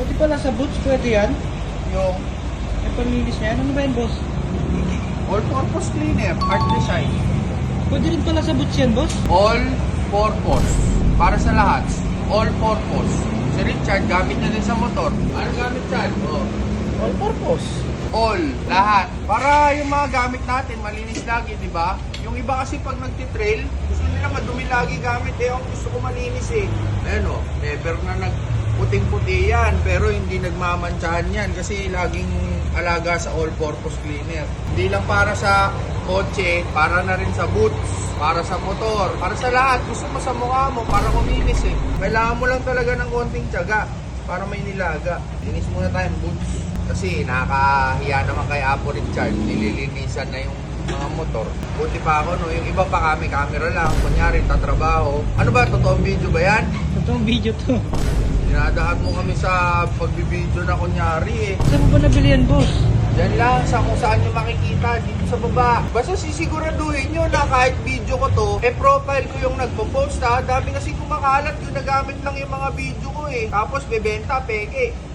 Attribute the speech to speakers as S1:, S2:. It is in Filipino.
S1: Pwede pala sa boots, pwede yan.
S2: Yung
S1: May panlinis na yan. Ano ba yan, boss?
S2: all-purpose cleaner, art design.
S1: Pwede rin pala sa boots yan, boss.
S2: All-purpose. Para sa lahat. All-purpose. Si Richard, gamit niya din sa motor. Ano gamit yan? Oh.
S1: All purpose.
S2: All, lahat. Para yung mga gamit natin, malinis lagi, di ba? Yung iba kasi pag nagtitrail, gusto nila madumi lagi gamit. Eh, ang gusto ko malinis eh. Ayan o, never na nagputing-puti yan. Pero hindi nagmamantsahan yan kasi laging alaga sa all-purpose cleaner. Hindi lang para sa kotse, para na rin sa boots, para sa motor, para sa lahat. Gusto mo sa mukha mo, para kuminis eh. Kailangan mo lang talaga ng konting tiyaga para may nilaga. Linis muna tayong boots. Kasi nakakahiya naman kay Apo Richard, nililinisan na yung mga motor. Buti pa ako, no? Yung iba pa kami, camera lang. Kunyari, tatrabaho. Ano ba? Totoong video ba yan?
S1: Totoong video to.
S2: Dinadahan mo kami sa pagbibideo na kunyari eh.
S1: Saan mo ba nabili yan, boss?
S2: Yan lang, sa kung saan nyo makikita, dito sa baba. Basta sisiguraduhin nyo na kahit video ko to, profile ko yung nagpo-post ha. Dami kasi kumakalat yung nagamit lang yung mga video ko eh. Tapos bebenta, peke.